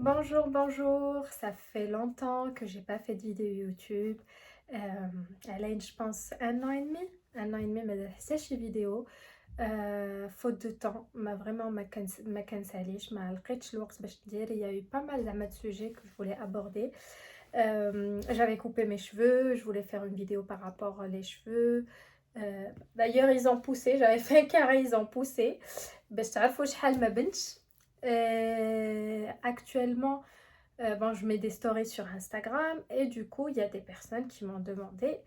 Bonjour, bonjour. Ça fait longtemps que j'ai pas fait de vidéo YouTube. Elle je pense, un an et demi. Un an et demi, mais c'est chez vidéo. Faute de temps, ما كنساليش ما لقيتش الوقت باش ندير. Il y a eu pas mal de sujets que je voulais aborder. J'avais coupé mes cheveux, je voulais faire une vidéo par rapport aux cheveux. D'ailleurs, ils ont poussé, j'avais fait un carré, ils ont poussé. باش تعرفوا شحال ما بنتش. Actuellement, bon, je mets des stories sur Instagram et du coup, il y a des personnes qui m'ont demandé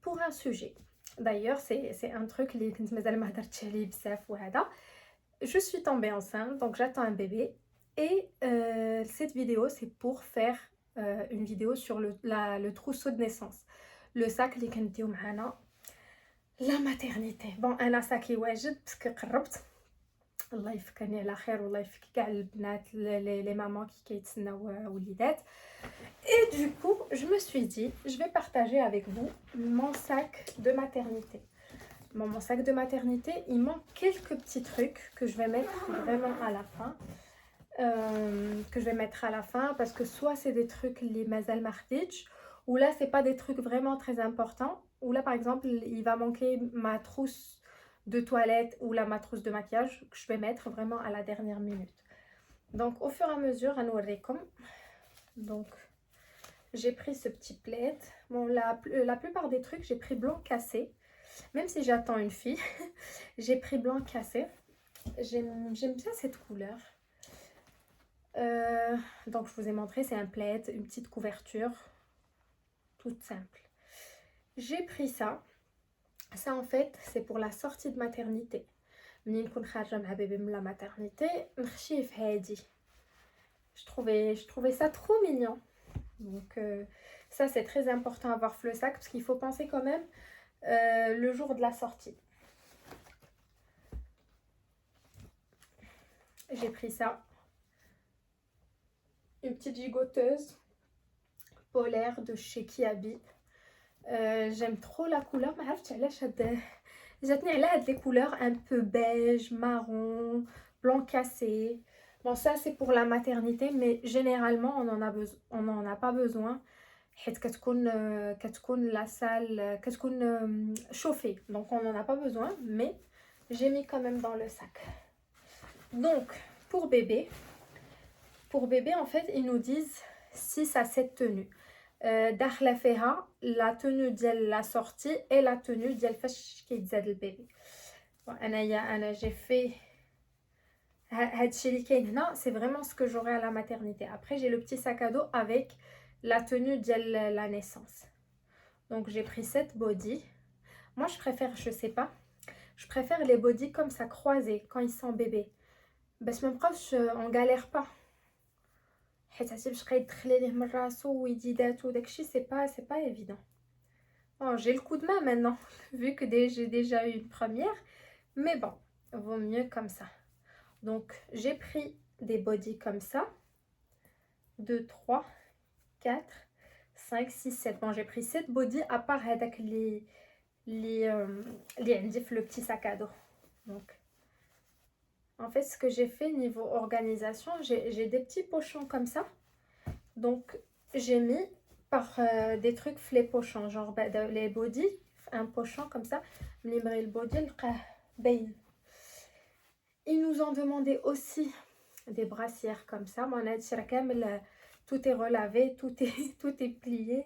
pour un sujet. D'ailleurs, c'est un truc اللي كنت مازال ما هضرتش عليه بزاف وهذا. Je suis tombée enceinte, donc j'attends un bébé. Et cette vidéo, c'est pour faire une vidéo sur le trousseau de naissance. Le sac اللي كنديو معانا la maternité. Bon, انا ساكي واجد باسكو قربت. الله يفكرني على خير والله يفك كاع البنات لي مامون كي كيتسناو وليدات. Et du coup, je me suis dit, je vais partager avec vous mon sac de maternité. Bon, mon sac de maternité, il manque quelques petits trucs que je vais mettre vraiment à la fin. Parce que soit c'est des trucs les mazal martich, ou là c'est pas des trucs vraiment très importants, ou là par exemple il va manquer ma trousse de toilette ou ma trousse de maquillage que je vais mettre vraiment à la dernière minute. Donc au fur et à mesure, donc j'ai pris ce petit plaid. Bon, la plupart des trucs j'ai pris blanc cassé, même si j'attends une fille. J'ai pris blanc cassé. J'aime bien cette couleur. Donc je vous ai montré, c'est un plaid, une petite couverture toute simple. J'ai pris ça. Ça en fait c'est pour la sortie de maternité. منين نكون خارجه مع بيبي من la maternité نخشيه في هادي. Je trouvais ça trop mignon. Donc ça c'est très important à avoir le sac parce qu'il faut penser quand même le jour de la sortie. J'ai pris ça. Une petite gigoteuse polaire de chez Kiabi. J'aime trop la couleur. ما عرفتش علاش جاتني على هاد les couleurs un peu beige, marron, blanc cassé. Bon, ça c'est pour la maternité, mais généralement on en a pas besoin. حيت كتكون la salle كتكون chauffée, donc on en a pas besoin, mais j'ai mis quand même dans le sac. Donc pour bébé en fait ils nous disent 6 à 7 tenues. داخله فيها la tenue ديال la sortie et la tenue ديال فاش كيتزاد البيبي. انا j'ai fait هادشي اللي كاين هنا, c'est vraiment ce que j'aurai à la maternité. Après j'ai le petit sac à dos avec la tenue ديال la naissance. Donc j'ai pris cette body. Moi je préfère, je sais pas, je préfère les body comme ça croisés quand ils sont bébés. باش ما نبقاوش on galère pas. حيت عرفتي باش بقى يدخلي ليه من راسو ويديداتو داكشي سي pas évident. Oh, j'ai le coup de main maintenant vu que j'ai déjà eu une première, mais bon, vaut mieux comme ça. Donc j'ai pris des body comme ça, 2 3 4 5 6 7. Bon, j'ai pris 7 body à part هذاك اللي عندي في le petit sac à dos. Donc en fait ce que j'ai fait niveau organisation, j'ai des petits pochons comme ça. Donc j'ai mis par des trucs les pochons, genre les body, un pochon comme ça. Le body, ils nous ont demandé aussi des brassières comme ça. Tout est relavé, tout est plié.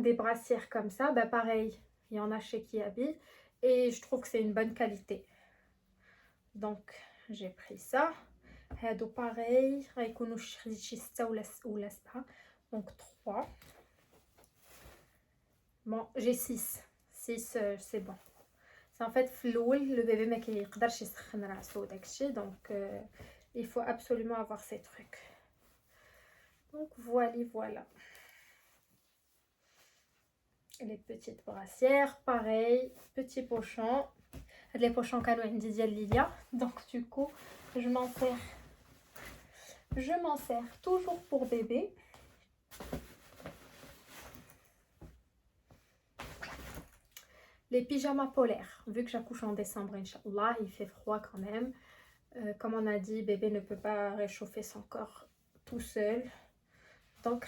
Des brassières comme ça, bah pareil, il y en a chez Kiabi et je trouve que c'est une bonne qualité. Donc j'ai pris ça. هادو pareil غيكونوا شي 6 ولا 7. Donc 3. Bon, j'ai 6 c'est bon. C'est en fait في الاول le bébé ما كيقدرش يسخن راسو داكشي, donc il faut absolument avoir ces trucs. Donc voilà. Les petites brassières pareil, petits pochons. Les pochons كانوا عندي ديال ليليا, donc du coup je m'en sers toujours pour bébé. Les pyjamas polaires. Vu que j'accouche en décembre, Inch'Allah, il fait froid quand même. Comme on a dit, bébé ne peut pas réchauffer son corps tout seul. Donc,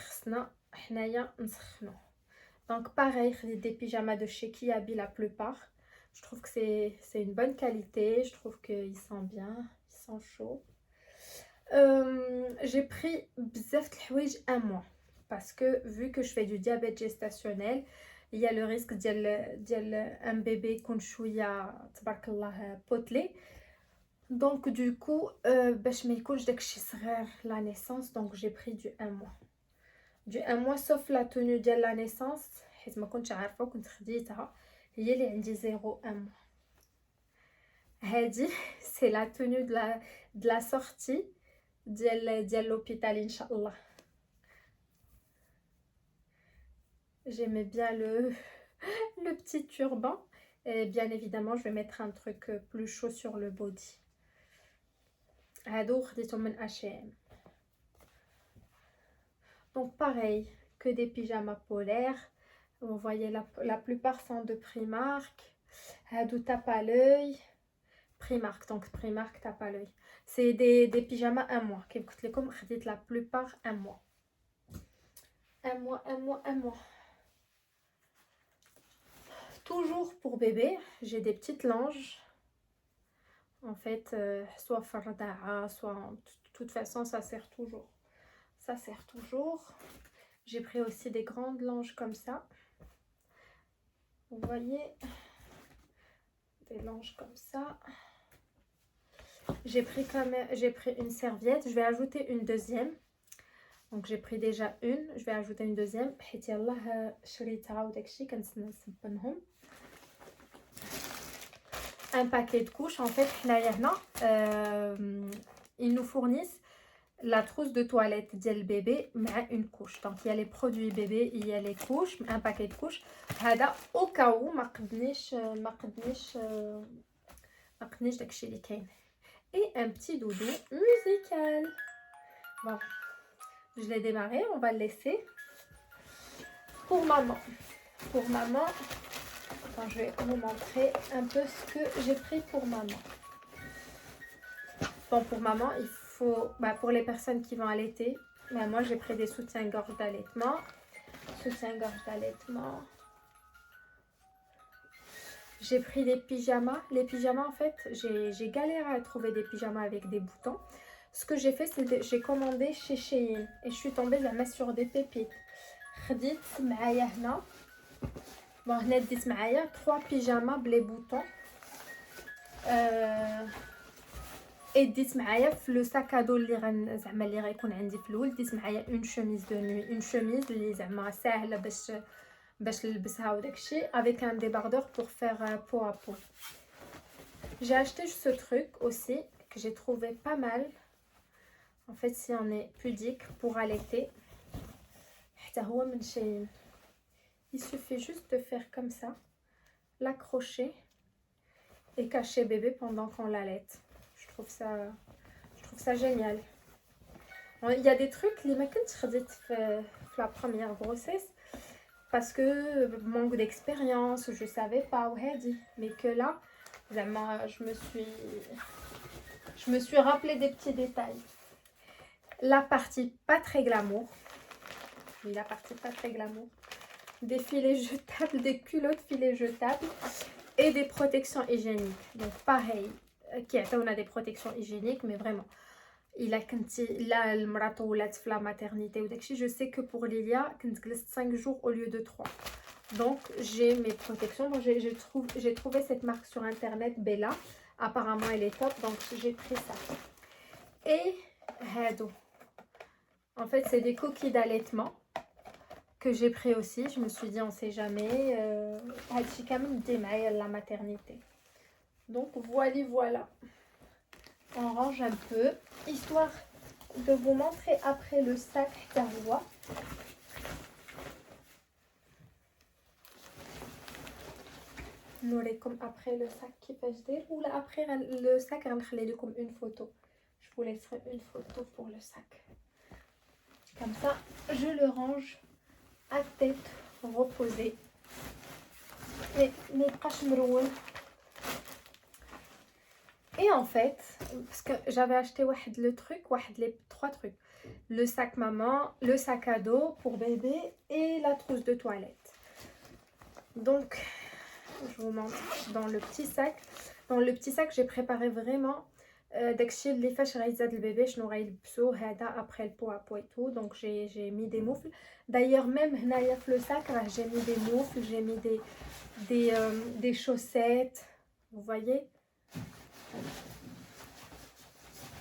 donc pareil, des pyjamas de chez Kiabi la plupart. Je trouve que c'est une bonne qualité. Je trouve qu'ils sentent bien. Ils sont chauds. J'ai pris bzaf de un mois. Parce que vu que je fais du diabète gestationnel, il y a le risque d'un bébé qu'on chouïa potelé. Donc du coup, باش ما يكونش داكشي صغير la naissance, donc j'ai pris du un mois. Du un mois sauf la tenue ديال la naissance حيت ما كنتش عارفه وكنت خديتها هي اللي عندي 0 1 mois. هادي c'est la tenue de la sortie ديال l'hôpital Inch'Allah. J'aimais bien le petit turban. Et bien évidemment, je vais mettre un truc plus chaud sur le body. هادو خديتهم من H&M. Donc pareil, que des pyjamas polaires. Vous voyez, la plupart sont de Primark. Hadou tape à l'œil. Primark, donc Primark tape à l'œil. C'est des pyjamas un mois. Comme je dis, la plupart un mois. Un mois. Toujours pour bébé, j'ai des petites langes. En fait, soit farda'a, soit... De toute façon, ça sert toujours. Ça sert toujours. J'ai pris aussi des grandes langes comme ça. Vous voyez, des langes comme ça. J'ai pris une serviette. Je vais ajouter une deuxième. Donc j'ai pris déjà une. Je vais ajouter une deuxième. Un paquet de couches. En fait, ils nous fournissent la trousse de toilette ديال bébé مع une couche. Donc il y a les produits bébé, il y a les couches, un paquet de couches. هذا au cas où ما قدنيش داكشي اللي كاين. Et un petit doudou musical. Bon, je l'ai démarré, on va le laisser. Pour maman. Enfin, je vais vous montrer un peu ce que j'ai pris pour maman. Bon, pour maman, il faut, pour les personnes qui vont allaiter, moi j'ai pris des soutiens-gorge d'allaitement. J'ai pris des pyjamas. Les pyjamas, en fait, j'ai galéré à trouver des pyjamas avec des boutons. Ce que j'ai fait, c'est que j'ai commandé chez Shein. Et je suis tombée sur des pépites. خديت معايا هنا. Bon, هنا ديت معايا 3 pyjamas les boutons. Et ديت معايا في لو sac à dos اللي غيكون عندي في الاول. ديت معايا une chemise de nuit, une chemise اللي زعما ساهله باش نلبسها وداكشي, avec un débardeur pour faire peau à peau. J'ai acheté ce truc aussi que j'ai trouvé pas mal. En fait, si on est pudique pour allaiter, il suffit juste de faire comme ça, l'accrocher et cacher bébé pendant qu'on l'allaite. Je trouve ça génial. Il y a des trucs les mecs la première grossesse parce que manque d'expérience, je savais pas où dit, mais que là vraiment je me suis rappelé des petits détails. La partie pas très glamour. Oui, la partie pas très glamour. Des filets jetables, des culottes filets jetables et des protections hygiéniques. Donc pareil, on a des protections hygiéniques, mais vraiment. Il a là le marato ou la maternité ou je sais que pour Lilia, 5 jours au lieu de 3. Donc j'ai mes protections. Bon, j'ai trouvé cette marque sur internet, Bella. Apparemment elle est top, donc j'ai pris ça. Et Hado. En fait, c'est des coquilles d'allaitement que j'ai pris aussi. Je me suis dit, on sait jamais. J'ai quand même démarré la maternité. Donc voilà. On range un peu, histoire de vous montrer après le sac d'Arwa. Comme après le sac qui peut se dire, ou là après le sac, comme une photo. Je vous laisserai une photo pour le sac. Comme ça, je le range à tête reposée. ما يبقاش مرون. Et en fait, parce que j'avais acheté le truc, les 3 trucs. Le sac maman, le sac à dos pour bébé et la trousse de toilette. Donc, je vous montre dans le petit sac. Dans le petit sac, j'ai préparé vraiment داكشي اللي فاش غيزاد البيبي شنو غيلبسو هذا après le pot à pot et tout. Donc j'ai mis des moufles. D'ailleurs même هنايا في le sac راه j'ai mis des moufles, j'ai mis des chaussettes. Vous voyez?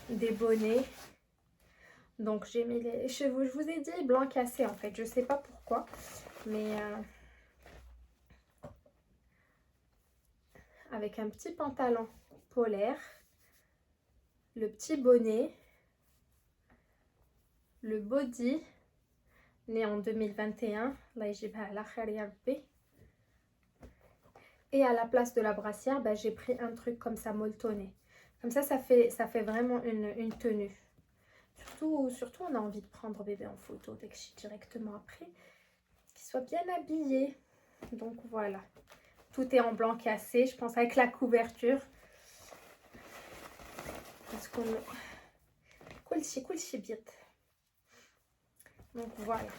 Des bonnets. Donc j'ai mis les cheveux, je vous ai dit blanc cassé en fait, je sais pas pourquoi, mais avec un petit pantalon polaire, le petit bonnet, le body né en 2021, là et à la place de la brassière, ben, j'ai pris un truc comme ça molletonné. Comme ça fait vraiment une tenue. Surtout, on a envie de prendre bébé en photo dès que je suis directement après, qu'il soit bien habillé. Donc voilà, tout est en blanc cassé, je pense avec la couverture. Parce qu'on كلشي بيض. Donc voilà,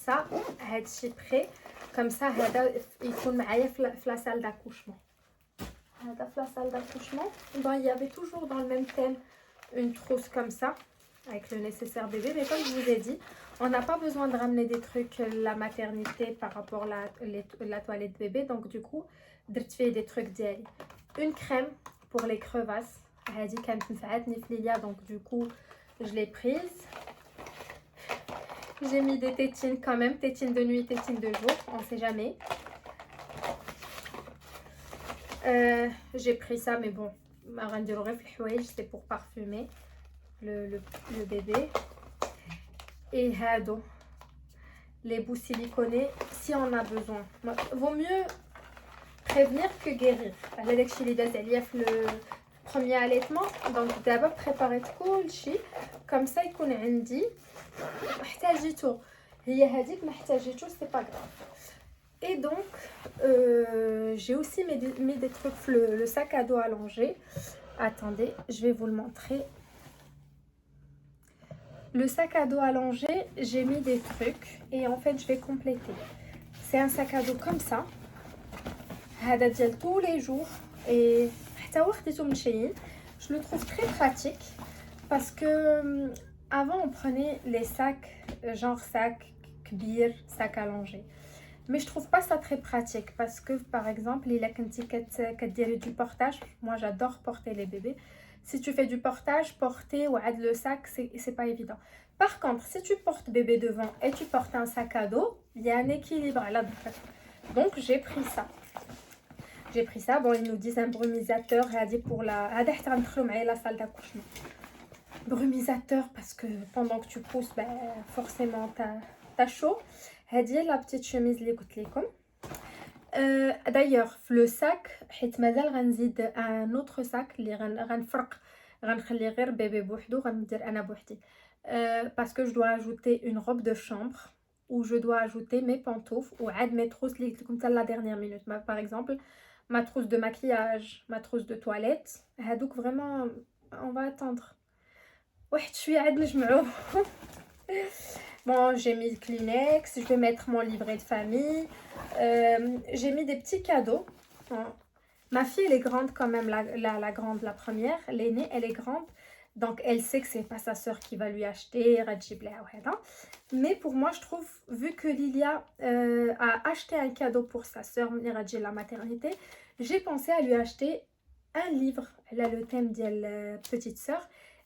ça هادشي prêt. Comme ça هذا يكون معايا في la salle d'accouchement. هذا في la salle d'accouchement. Bon, il y avait toujours dans le même thème une trousse comme ça avec le nécessaire bébé, mais comme je vous ai dit, on n'a pas besoin de ramener des trucs la maternité par rapport à la toilette bébé. Donc du coup درت فيه des trucs ديالي. Une crème pour les crevasses, هذه كانت نفعتني في ليليا, donc du coup je l'ai prise. J'ai mis des tétines quand même, tétines de nuit, tétines de jour, on sait jamais. J'ai pris ça, mais bon, c'est pour parfumer le bébé. Et hado, les bouts siliconés, si on a besoin. Vaut mieux prévenir que guérir. Le premier allaitement, donc d'abord préparer tout comme ça il connaît عندي محتاجيتو هي هذيك ما احتاجيتوش c'est pas grave. Et donc j'ai aussi mis des trucs le sac à dos allongé. Attendez, je vais vous le montrer. Le sac à dos allongé, j'ai mis des trucs et en fait je vais compléter. C'est un sac à dos comme ça. هذا ديال tous les jours et حتى هو خديته من Shein. Je le trouve très pratique parce que avant on prenait les sacs genre sac kbir, sac allongé. Mais je trouve pas ça très pratique parce que par exemple il a du portage. Moi j'adore porter les bébés. Si tu fais du portage, porter ou ad le sac, c'est pas évident. Par contre, si tu portes bébé devant et tu portes un sac à dos, il y a un équilibre là. Donc j'ai pris ça. J'ai pris ça. Bon, ils nous disent un brumisateur pour la salle d'accouchement. Brumisateur parce que pendant que tu pousses, ben, forcément t'as chaud. هذه la petite chemise اللي قلت لكم. D'ailleurs في le sac حيت مازال غنزيد un autre sac اللي غنفرق غنخلي غير بيبي بوحدو غندير انا بوحدي. Parce que je dois ajouter une robe de chambre où je dois ajouter mes pantoufles ou عاد mes trousses اللي قلت لكم حتى la dernière minute. Par exemple ma trousse de maquillage, ma trousse de toilette. هادوك vraiment on va attendre. واحد شويه عاد نجمعوه. Bon, j'ai mis le Kleenex, je vais mettre mon livret de famille. J'ai mis des petits cadeaux. Ma fille, elle est grande quand même, la grande, la première. L'aînée, elle est grande. Donc, elle sait que c'est pas sa soeur qui va lui acheter. Mais pour moi, je trouve, vu que Lilia a acheté un cadeau pour sa soeur, la maternité, j'ai pensé à lui acheter un livre. Elle a le thème de la petite soeur.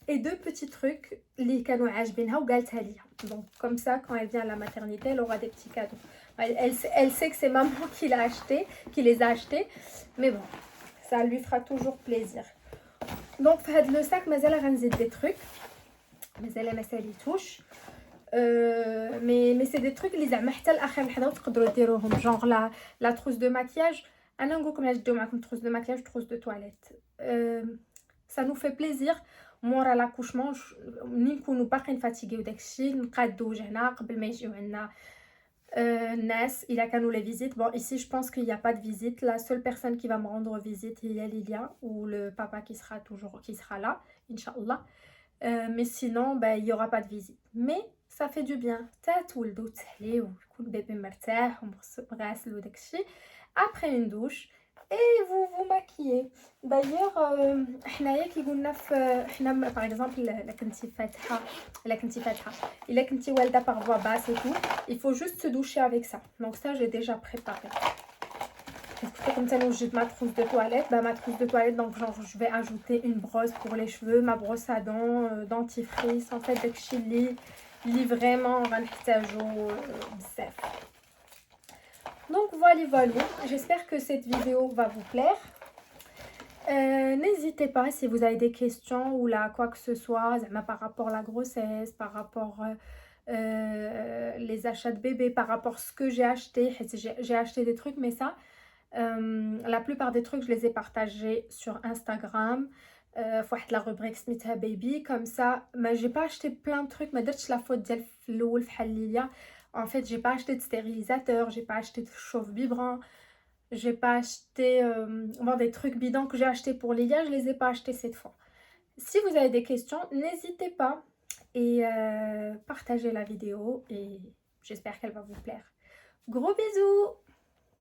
Et 2 petits trucs اللي كانوا عاجبينها وقالتها ليا. Donc comme ça quand elle vient à la maternité, elle aura des petits cadeaux. Elle sait que c'est maman qui l'a acheté, qui les a achetés, mais bon, ça lui fera toujours plaisir. Donc في هذا le sac مازال غنزيد des trucs. مازال ما ساليتوش. mais c'est des trucs اللي زعما حتى لاخر لحظه تقدروا ديروهم genre la trousse de maquillage. انا نقول لكم علاش ديروا معكم trousse de maquillage, trousse de toilette. Ça nous fait plaisir. مورا لاكوشمون ملي نكونوا باقيين فاتيغي وداكشي نقادو وجهنا قبل ما يجيو عندنا Nas, il a qu'à nous les visites. Bon, ici, je pense qu'il n'y a pas de visite. La seule personne qui va me rendre visite, il y a Lilia ou le papa qui sera là, Inch'Allah. Mais sinon, ben, il n'y aura pas de visite. Mais ça fait du bien. Tête ou le dos تسهلي ويكون bébé مرتاح ومغسل وداك الشيء. Après une douche. Et vous vous maquillez. D'ailleurs, حنايا كي قلنا في حنا par exemple إلا كنتي والدة par voie basse et tout, il faut juste se doucher avec ça. Donc ça, j'ai déjà préparé. Comme ça, j'ai ma trousse de toilette. Bah, ma trousse de toilette, donc genre, je vais ajouter une brosse pour les cheveux, ma brosse à dents, dentifrice. En fait, داك الشيء اللي vraiment غنحتاجو بزاف. Donc voilà. J'espère que cette vidéo va vous plaire. N'hésitez pas si vous avez des questions ou là quoi que ce soit par rapport à la grossesse, par rapport les achats de bébé, par rapport à ce que j'ai acheté. J'ai acheté des trucs, mais ça, la plupart des trucs, je les ai partagés sur Instagram. فواحد la rubrique سميتها baby, comme ça, mais j'ai pas acheté plein de trucs, ما درتش la faute ديال في الاول فحال ليليا. En fait, j'ai pas acheté de stérilisateur, j'ai pas acheté de chauffe vibrant, j'ai pas acheté bon, des trucs bidons que j'ai acheté pour Lilia, je les ai pas achetés cette fois. Si vous avez des questions, n'hésitez pas et partagez la vidéo et j'espère qu'elle va vous plaire. Gros bisous!